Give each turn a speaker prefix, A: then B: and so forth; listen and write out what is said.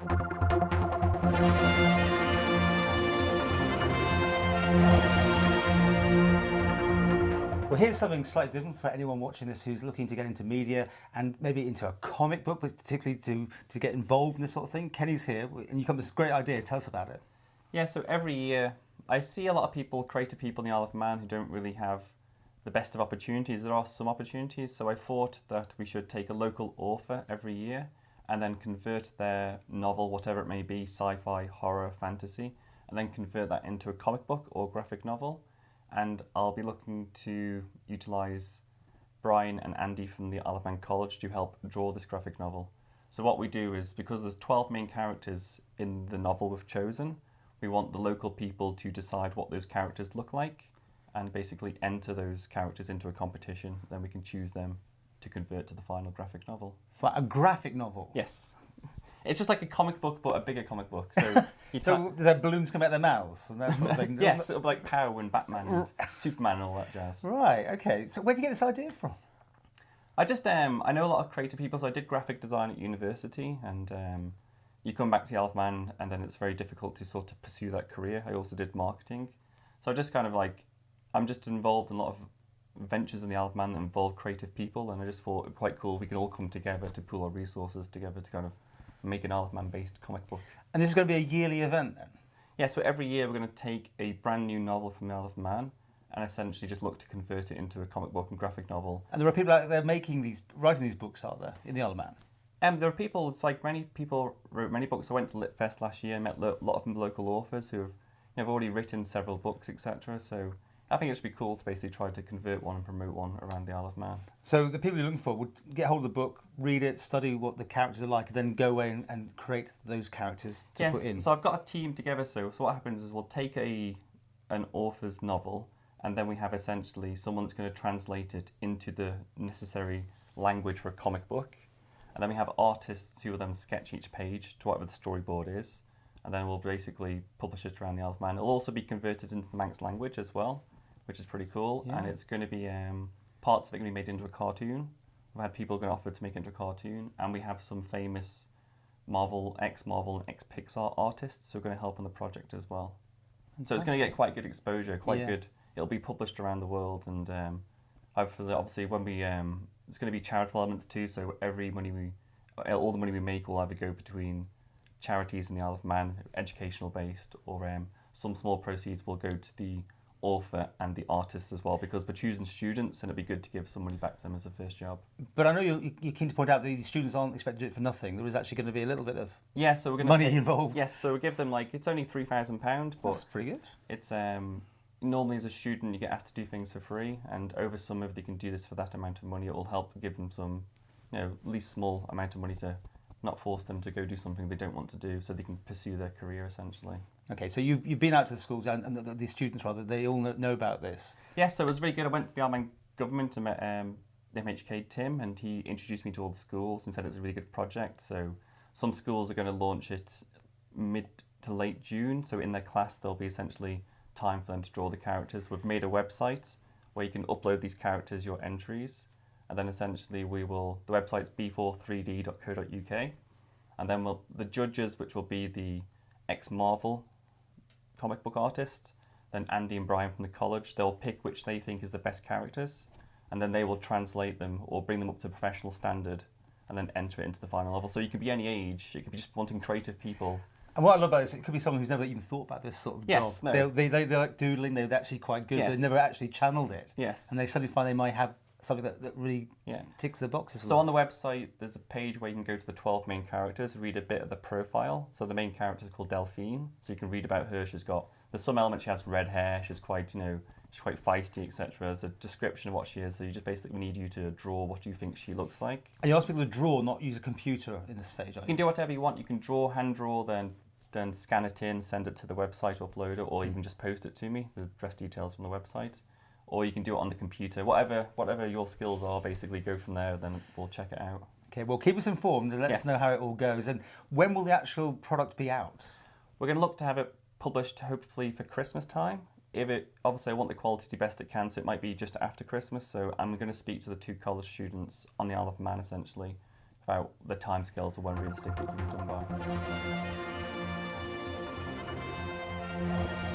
A: Well, here's something slightly different for anyone watching this who's looking to get into media and maybe into a comic book, but particularly to get involved in this sort of thing. Kenny's here, and you come with this great idea. Tell us about it.
B: Yeah, so every year I see a lot of people, creative people in the Isle of Man, who don't really have the best of opportunities. There are some opportunities, so I thought that we should take a local author every year and then convert their novel, whatever it may be, sci-fi, horror, fantasy, and then convert that into a comic book or graphic novel. And I'll be looking to utilise Brian and Andy from the Isle of Man College to help draw this graphic novel. So what we do is, because there's 12 main characters in the novel we've chosen, we want the local people to decide what those characters look like and basically enter those characters into a competition. Then we can choose them to convert to the final graphic novel.
A: For a graphic novel?
B: Yes. It's just like a comic book, but a bigger comic book. So,
A: so the balloons come out their mouths and that sort of thing?
B: Yes, it'll be like Power and Batman and Superman and all that jazz.
A: Right, okay. So where did you get this idea from?
B: I just, I know a lot of creative people, so I did graphic design at university, and you come back to the Isle of Man and then it's very difficult to sort of pursue that career. I also did marketing. So I just kind of like, I'm just involved in a lot of ventures in the Isle of Man that involve creative people, and I just thought it quite cool we could all come together to pool our resources together to kind of make an Isle of Man based comic book.
A: And this is going to be a yearly event then?
B: Yeah, so every year we're going to take a brand new novel from the Isle of Man and essentially just look to convert it into a comic book and graphic novel.
A: And there are people out there writing these books, are there, in the Isle of Man?
B: There are people, it's like many people wrote many books. I went to Litfest last year and met a lot of local authors who have already written several books, etc. So I think it should be cool to basically try to convert one and promote one around the Isle of Man.
A: So the people you're looking for would get hold of the book, read it, study what the characters are like, and then go away and create those characters to put in.
B: So I've got a team together. So what happens is we'll take an author's novel, and then we have essentially someone that's going to translate it into the necessary language for a comic book. And then we have artists who will then sketch each page to whatever the storyboard is. And then we'll basically publish it around the Isle of Man. It'll also be converted into the Manx language as well, which is pretty cool. Yeah. And it's going to be, parts of it going to be made into a cartoon. We've had people going to offer to make it into a cartoon. And we have some famous Marvel, ex-Marvel, ex-Pixar artists who are going to help on the project as well. So it's going to get quite good exposure, quite good. It'll be published around the world. And obviously when we, it's going to be charitable elements too. So all the money we make will either go between charities in the Isle of Man, educational based, or some small proceeds will go to the author and the artist as well, because we're choosing students and it'd be good to give some money back to them as a first job.
A: But I know you're keen to point out that these students aren't expected to do it for nothing. There is actually going to be a little bit of
B: so we're going
A: money involved.
B: Yes, so we give them it's only £3,000, but
A: that's pretty good.
B: It's normally as a student you get asked to do things for free, and over summer if they can do this for that amount of money, it will help give them some, at least small amount of money to not force them to go do something they don't want to do, so they can pursue their career essentially.
A: Okay, so you've been out to the schools and the students rather, they all know about this.
B: Yes, so it was really good. I went to the Isle of Man government and met the MHK Tim, and he introduced me to all the schools and said it was a really good project. So some schools are going to launch it mid to late June, so in their class there'll be essentially time for them to draw the characters. We've made a website where you can upload these characters, your entries, and then essentially the website's b43d.co.uk, and then the judges, which will be the ex-Marvel comic book artist, then Andy and Brian from the college, they'll pick which they think is the best characters, and then they will translate them or bring them up to professional standard and then enter it into the final novel. So you could be any age, it could be just wanting creative people.
A: And what I love about this, it could be someone who's never even thought about this sort of job.
B: No.
A: They're like doodling, they're actually quite good, but they've never actually channeled it.
B: Yes.
A: And they suddenly find they might have something that really ticks the boxes.
B: So on the website, there's a page where you can go to the 12 main characters, read a bit of the profile. So the main character is called Delphine, so you can read about her. There's some elements, she has red hair, she's quite, she's quite feisty, etc. There's a description of what she is, so you just basically need you to draw what you think she looks like.
A: And you ask people to draw, not use a computer in this stage,
B: You can do whatever you want. You can draw, hand draw, then scan it in, send it to the website, upload it, or you can just post it to me, the address details from the website. Or you can do it on the computer. Whatever your skills are, basically go from there, then we'll check it out.
A: Okay, well, keep us informed and let us know how it all goes. And when will the actual product be out?
B: We're going to look to have it published hopefully for Christmas time. Obviously I want the quality to be best it can, so it might be just after Christmas. So I'm going to speak to the 2 college students on the Isle of Man essentially about the timescales of when realistically it can be done by.
A: much.